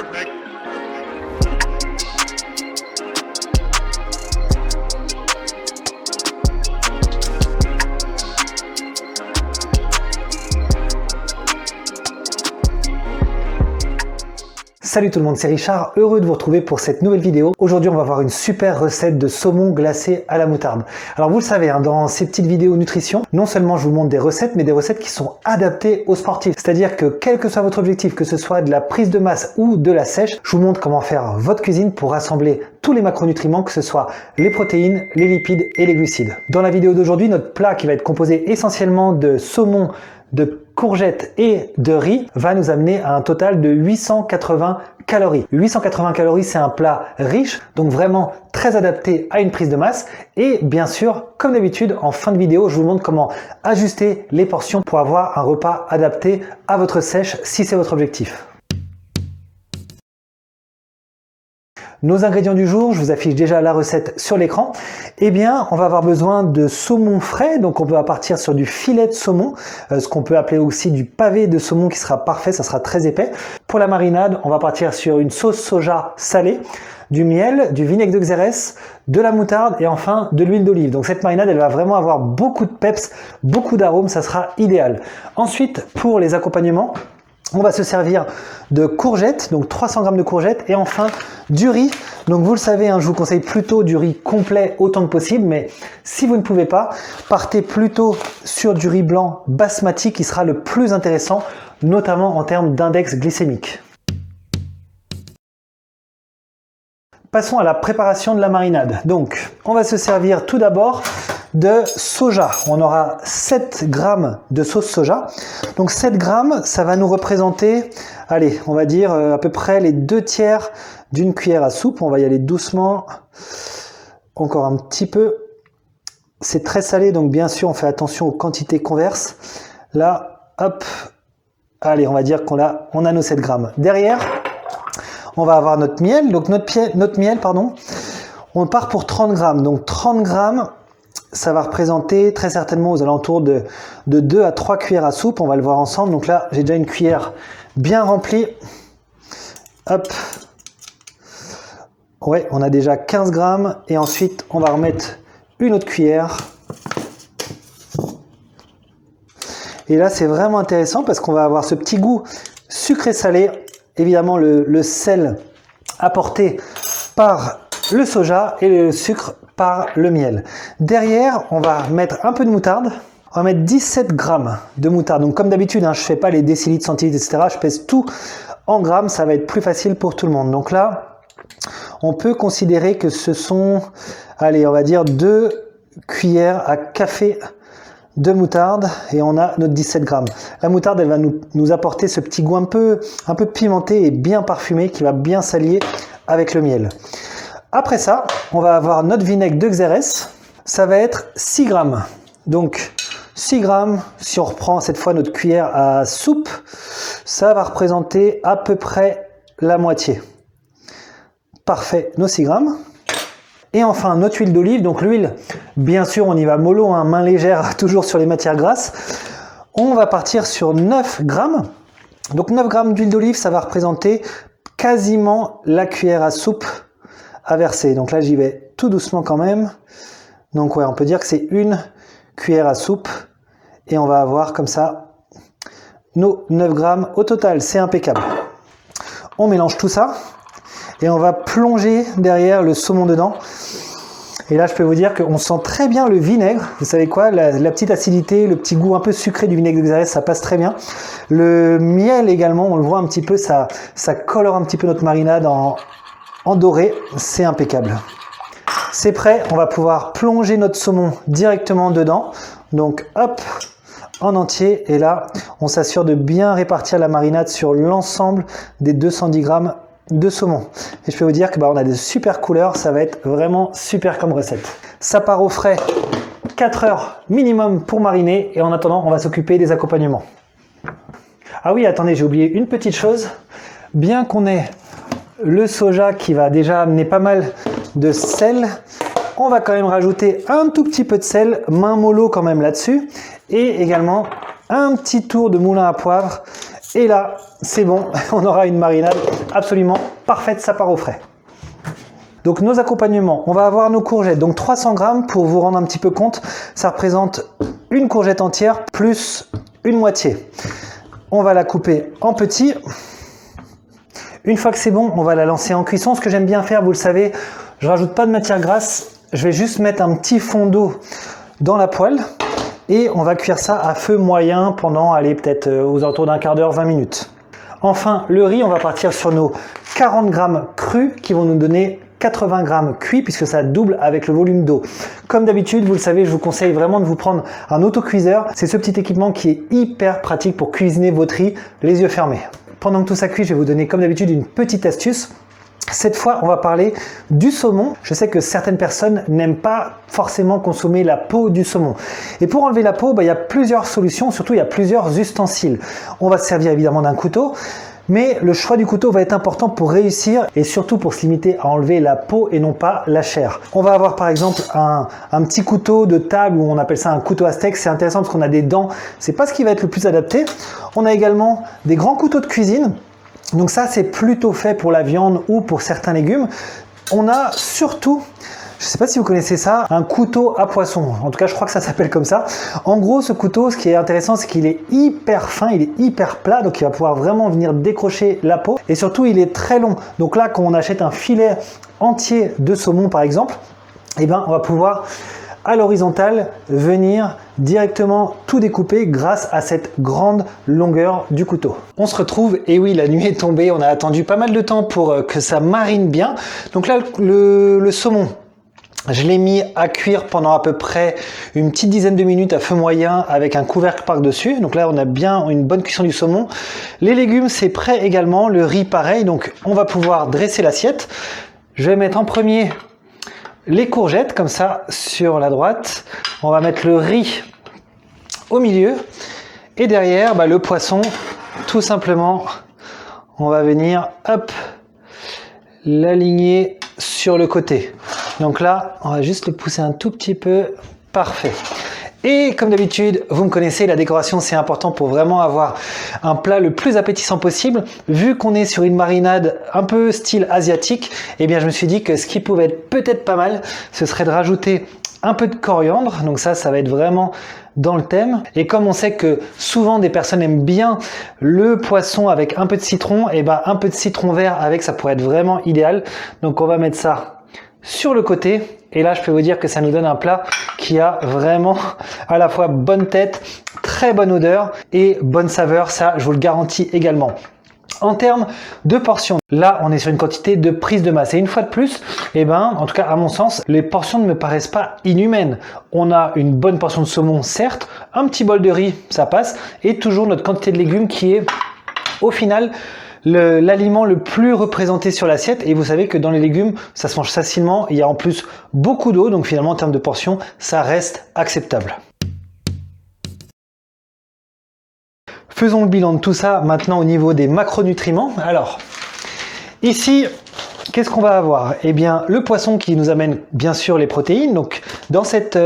Perfect. Salut tout le monde, c'est Richard, heureux de vous retrouver pour cette nouvelle vidéo. Aujourd'hui, on va voir une super recette de saumon glacé à la moutarde. Alors vous le savez, dans ces petites vidéos nutrition, non seulement je vous montre des recettes, mais des recettes qui sont adaptées aux sportifs. C'est-à-dire que quel que soit votre objectif, que ce soit de la prise de masse ou de la sèche, je vous montre comment faire votre cuisine pour rassembler tous les macronutriments, que ce soit les protéines, les lipides et les glucides. Dans la vidéo d'aujourd'hui, notre plat qui va être composé essentiellement de saumon, de courgettes et de riz va nous amener à un total de 880 calories. 880 calories, c'est un plat riche, donc vraiment très adapté à une prise de masse. Et bien sûr, comme d'habitude, en fin de vidéo, je vous montre comment ajuster les portions pour avoir un repas adapté à votre sèche si c'est votre objectif. Nos ingrédients du jour, je vous affiche déjà la recette sur l'écran. Eh bien, on va avoir besoin de saumon frais, donc on va partir sur du filet de saumon, ce qu'on peut appeler aussi du pavé de saumon qui sera parfait, ça sera très épais. Pour la marinade, on va partir sur une sauce soja salée, du miel, du vinaigre de xérès, de la moutarde et enfin de l'huile d'olive. Donc cette marinade, elle va vraiment avoir beaucoup de peps, beaucoup d'arômes, ça sera idéal. Ensuite, pour les accompagnements, on va se servir de courgettes, donc 300 g de courgettes, et enfin du riz. Donc vous le savez, je vous conseille plutôt du riz complet autant que possible, mais si vous ne pouvez pas, partez plutôt sur du riz blanc basmati qui sera le plus intéressant, notamment en termes d'index glycémique. Passons à la préparation de la marinade. Donc, on va se servir tout d'abord de soja. On aura 7 g de sauce soja. Donc 7 g, ça va nous représenter, allez, on va dire à peu près les 2/3 d'une cuillère à soupe. On va y aller doucement, encore un petit peu. C'est très salé, donc bien sûr, on fait attention aux quantités qu'on verse. Là, hop, allez, on va dire qu'on a nos 7 g. Derrière, on va avoir notre miel. Donc notre miel, on part pour 30 g. Donc 30 g, ça va représenter très certainement aux alentours de 2 à 3 cuillères à soupe. On va le voir ensemble. Donc là, j'ai déjà une cuillère bien remplie. Hop. Ouais, on a déjà 15 g. Et ensuite, on va remettre une autre cuillère. Et là, c'est vraiment intéressant parce qu'on va avoir ce petit goût sucré-salé. Évidemment, le sel apporté par le soja et le sucre par le miel. Derrière, on va mettre un peu de moutarde. On va mettre 17 g de moutarde. Donc comme d'habitude, je ne fais pas les décilitres, centilitres, etc. Je pèse tout en grammes. Ça va être plus facile pour tout le monde. Donc là, on peut considérer que ce sont, allez, on va dire 2 cuillères à café de moutarde et on a notre 17 g. La moutarde, elle va nous apporter ce petit goût un peu pimenté et bien parfumé qui va bien s'allier avec le miel. Après ça, on va avoir notre vinaigre de xérès. Ça va être 6 g. Donc 6 g, si on reprend cette fois notre cuillère à soupe, ça va représenter à peu près la moitié. Parfait, nos 6 g. Et enfin, notre huile d'olive. Donc l'huile, bien sûr, on y va mollo, main légère, toujours sur les matières grasses. On va partir sur 9 g. Donc 9 g d'huile d'olive, ça va représenter quasiment la cuillère à soupe à verser. Donc là, j'y vais tout doucement quand même. Donc ouais, on peut dire que c'est une cuillère à soupe. Et on va avoir comme ça nos 9 g au total. C'est impeccable. On mélange tout ça. Et on va plonger derrière le saumon dedans. Et là, je peux vous dire qu'on sent très bien le vinaigre. Vous savez quoi, la petite acidité, le petit goût un peu sucré du vinaigre de xérès, ça passe très bien. Le miel également, on le voit un petit peu, ça colore un petit peu notre marinade en doré. C'est impeccable. C'est prêt, on va pouvoir plonger notre saumon directement dedans. Donc hop, en entier. Et là, on s'assure de bien répartir la marinade sur l'ensemble des 210 g de saumon. Et je peux vous dire que on a des super couleurs, ça va être vraiment super comme recette. Ça part au frais 4 heures minimum pour mariner et en attendant, on va s'occuper des accompagnements. Ah oui, attendez, j'ai oublié une petite chose. Bien qu'on ait le soja qui va déjà amener pas mal de sel, on va quand même rajouter un tout petit peu de sel, main mollo quand même là-dessus, et également un petit tour de moulin à poivre Et là, c'est bon, on aura une marinade absolument parfaite, ça part au frais. Donc nos accompagnements, on va avoir nos courgettes, donc 300 grammes pour vous rendre un petit peu compte, ça représente une courgette entière plus une moitié. On va la couper en petits. Une fois que c'est bon, on va la lancer en cuisson. Ce que j'aime bien faire, vous le savez, je rajoute pas de matière grasse, je vais juste mettre un petit fond d'eau dans la poêle et on va cuire ça à feu moyen pendant, allez, peut-être aux alentours d'un quart d'heure, 20 minutes. Enfin, le riz, on va partir sur nos 40 grammes crus qui vont nous donner 80 grammes cuits puisque ça double avec le volume d'eau. Comme d'habitude, vous le savez, je vous conseille vraiment de vous prendre un autocuiseur. C'est ce petit équipement qui est hyper pratique pour cuisiner votre riz les yeux fermés. Pendant que tout ça cuit, je vais vous donner comme d'habitude une petite astuce. Cette fois, on va parler du saumon. Je sais que certaines personnes n'aiment pas forcément consommer la peau du saumon. Et pour enlever la peau, il y a plusieurs solutions, surtout il y a plusieurs ustensiles. On va se servir évidemment d'un couteau. Mais le choix du couteau va être important pour réussir et surtout pour se limiter à enlever la peau et non pas la chair. On va avoir par exemple un petit couteau de table, ou on appelle ça un couteau à steak. C'est intéressant parce qu'on a des dents, c'est pas ce qui va être le plus adapté. On a également des grands couteaux de cuisine. Donc ça, c'est plutôt fait pour la viande ou pour certains légumes. On a surtout, je ne sais pas si vous connaissez ça, un couteau à poisson. En tout cas, je crois que ça s'appelle comme ça. En gros, ce couteau, ce qui est intéressant, c'est qu'il est hyper fin, il est hyper plat, donc il va pouvoir vraiment venir décrocher la peau. Et surtout, il est très long. Donc là, quand on achète un filet entier de saumon, par exemple, eh ben, on va pouvoir à l'horizontale venir directement tout découper grâce à cette grande longueur du couteau. On se retrouve, et oui, la nuit est tombée, on a attendu pas mal de temps pour que ça marine bien. Donc là, le saumon, je l'ai mis à cuire pendant à peu près une petite dizaine de minutes à feu moyen avec un couvercle par-dessus. Donc là, on a bien une bonne cuisson du saumon. Les légumes, c'est prêt également. Le riz, pareil. Donc, on va pouvoir dresser l'assiette. Je vais mettre en premier les courgettes, comme ça, sur la droite. On va mettre le riz au milieu. Et derrière, le poisson, tout simplement, on va venir, hop, l'aligner sur le côté. Donc là, on va juste le pousser un tout petit peu. Parfait. Et comme d'habitude, vous me connaissez, la décoration c'est important pour vraiment avoir un plat le plus appétissant possible. Vu qu'on est sur une marinade un peu style asiatique, eh bien je me suis dit que ce qui pouvait être peut-être pas mal, ce serait de rajouter un peu de coriandre. Donc ça va être vraiment dans le thème. Et comme on sait que souvent des personnes aiment bien le poisson avec un peu de citron, et un peu de citron vert avec, ça pourrait être vraiment idéal. Donc on va mettre ça sur le côté. Et là, je peux vous dire que ça nous donne un plat qui a vraiment à la fois bonne tête, très bonne odeur et bonne saveur. Ça, je vous le garantis également. En termes de portions, là, on est sur une quantité de prise de masse. Et une fois de plus, en tout cas, à mon sens, les portions ne me paraissent pas inhumaines. On a une bonne portion de saumon, certes, un petit bol de riz, ça passe, et toujours notre quantité de légumes qui est, au final, l'aliment le plus représenté sur l'assiette. Et vous savez que dans les légumes, ça se mange facilement. Il y a en plus beaucoup d'eau, donc finalement en termes de portions, ça reste acceptable. Faisons le bilan de tout ça maintenant au niveau des macronutriments. Alors, ici, qu'est-ce qu'on va avoir? Eh bien, le poisson qui nous amène bien sûr les protéines. Donc, dans cette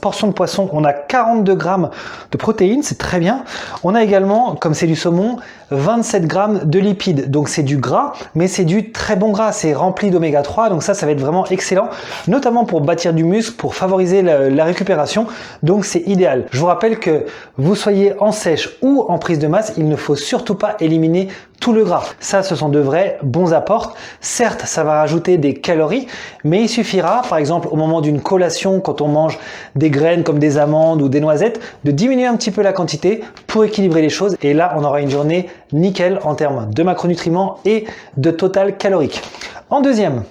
portion de poisson, on a 42 grammes de protéines, c'est très bien. On a également, comme c'est du saumon, 27 grammes de lipides. Donc, c'est du gras, mais c'est du très bon gras. C'est rempli d'oméga 3, donc ça va être vraiment excellent, notamment pour bâtir du muscle, pour favoriser la récupération. Donc, c'est idéal. Je vous rappelle que vous soyez en sèche ou en prise de masse, il ne faut surtout pas éliminer tout le gras. Ça, ce sont de vrais bons apports. Certes, ça va rajouter des calories, mais il suffira, par exemple, au moment d'une collation, quand on mange des graines comme des amandes ou des noisettes, de diminuer un petit peu la quantité pour équilibrer les choses. Et là, on aura une journée nickel en termes de macronutriments et de total calorique. En deuxième,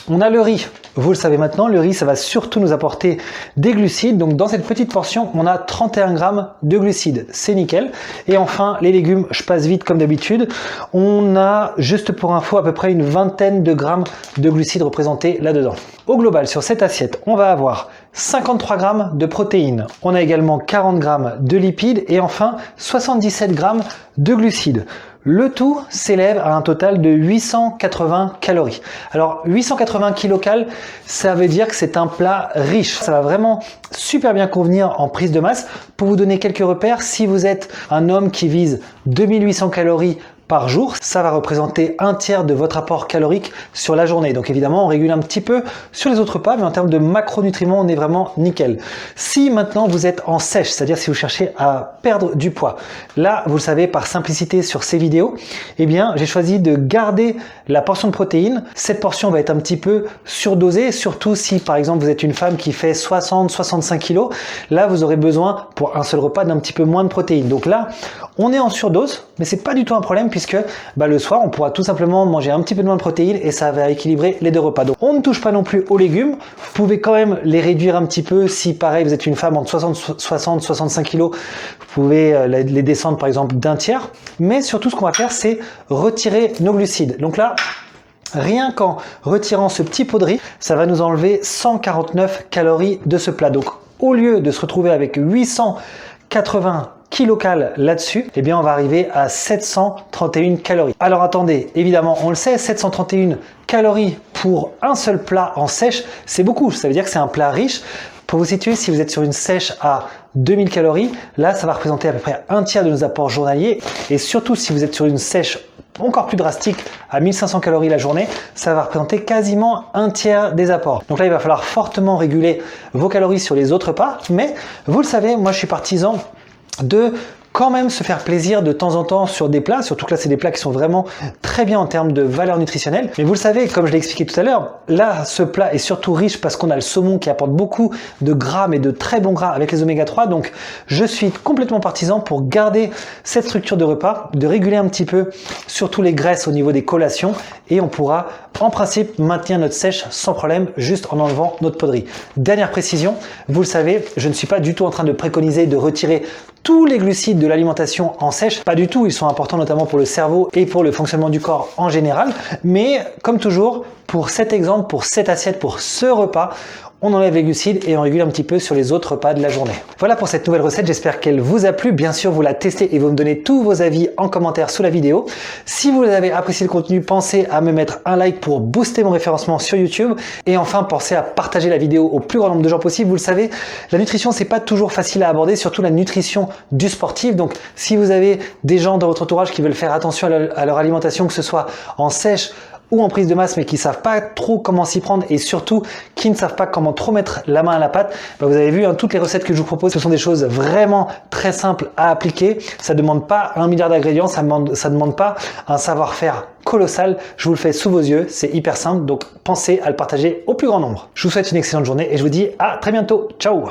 on a le riz. Vous le savez maintenant, le riz, ça va surtout nous apporter des glucides. Donc, dans cette petite portion, on a 31 grammes de glucides. C'est nickel. Et enfin, les légumes, je passe vite comme d'habitude. On a, juste pour info, à peu près une vingtaine de grammes de glucides représentés là-dedans. Au global, sur cette assiette, on va avoir 53 grammes de protéines. On a également 40 grammes de lipides et enfin 77 grammes de glucides. Le tout s'élève à un total de 880 calories. Alors 880 kcal, ça veut dire que c'est un plat riche. Ça va vraiment super bien convenir en prise de masse. Pour vous donner quelques repères, si vous êtes un homme qui vise 2800 calories par jour, ça va représenter un tiers de votre apport calorique sur la journée. Donc évidemment, on régule un petit peu sur les autres repas, mais en termes de macronutriments, on est vraiment nickel. Si maintenant vous êtes en sèche, c'est-à-dire si vous cherchez à perdre du poids, là, vous le savez, par simplicité sur ces vidéos, eh bien, j'ai choisi de garder la portion de protéines. Cette portion va être un petit peu surdosée, surtout si, par exemple, vous êtes une femme qui fait 60-65 kg. Là, vous aurez besoin, pour un seul repas, d'un petit peu moins de protéines. Donc là, on est en surdose, mais c'est pas du tout un problème puisque le soir, on pourra tout simplement manger un petit peu de moins de protéines et ça va équilibrer les deux repas. Donc, on ne touche pas non plus aux légumes. Vous pouvez quand même les réduire un petit peu si, pareil, vous êtes une femme entre 60-65 kg. Vous pouvez les descendre, par exemple, d'un tiers. Mais surtout, ce qu'on va faire, c'est retirer nos glucides. Donc là, rien qu'en retirant ce petit pot de riz, ça va nous enlever 149 calories de ce plat. Donc, au lieu de se retrouver avec 880 kcal là-dessus, eh bien on va arriver à 731 calories. Alors attendez, évidemment, on le sait, 731 calories pour un seul plat en sèche, c'est beaucoup. Ça veut dire que c'est un plat riche. Pour vous situer, si vous êtes sur une sèche à 2000 calories, là, ça va représenter à peu près un tiers de nos apports journaliers. Et surtout, si vous êtes sur une sèche encore plus drastique, à 1500 calories la journée, ça va représenter quasiment un tiers des apports. Donc là, il va falloir fortement réguler vos calories sur les autres repas. Mais vous le savez, moi, je suis partisan de quand même se faire plaisir de temps en temps sur des plats, surtout que là c'est des plats qui sont vraiment très bien en termes de valeur nutritionnelle. Mais vous le savez, comme je l'ai expliqué tout à l'heure, là ce plat est surtout riche parce qu'on a le saumon qui apporte beaucoup de gras, mais de très bons gras avec les oméga 3. Donc je suis complètement partisan pour garder cette structure de repas, de réguler un petit peu surtout les graisses au niveau des collations et on pourra en principe maintenir notre sèche sans problème juste en enlevant notre pot de riz. Dernière précision, vous le savez, je ne suis pas du tout en train de préconiser de retirer tous les glucides de l'alimentation en sèche, pas du tout, ils sont importants notamment pour le cerveau et pour le fonctionnement du corps en général, mais comme toujours, pour cet exemple, pour cette assiette, pour ce repas, on enlève les glucides et on régule un petit peu sur les autres repas de la journée. Voilà pour cette nouvelle recette, j'espère qu'elle vous a plu. Bien sûr, vous la testez et vous me donnez tous vos avis en commentaire sous la vidéo. Si vous avez apprécié le contenu, pensez à me mettre un like pour booster mon référencement sur YouTube. Et enfin, pensez à partager la vidéo au plus grand nombre de gens possible. Vous le savez, la nutrition, c'est pas toujours facile à aborder, surtout la nutrition du sportif. Donc, si vous avez des gens dans votre entourage qui veulent faire attention à leur alimentation, que ce soit en sèche ou en prise de masse, mais qui ne savent pas trop comment s'y prendre et surtout qui ne savent pas comment trop mettre la main à la pâte, vous avez vu, toutes les recettes que je vous propose, ce sont des choses vraiment très simples à appliquer. Ça ne demande pas 1 milliard d'ingrédients, ça demande pas un savoir-faire colossal. Je vous le fais sous vos yeux, c'est hyper simple, donc pensez à le partager au plus grand nombre. Je vous souhaite une excellente journée et je vous dis à très bientôt. Ciao!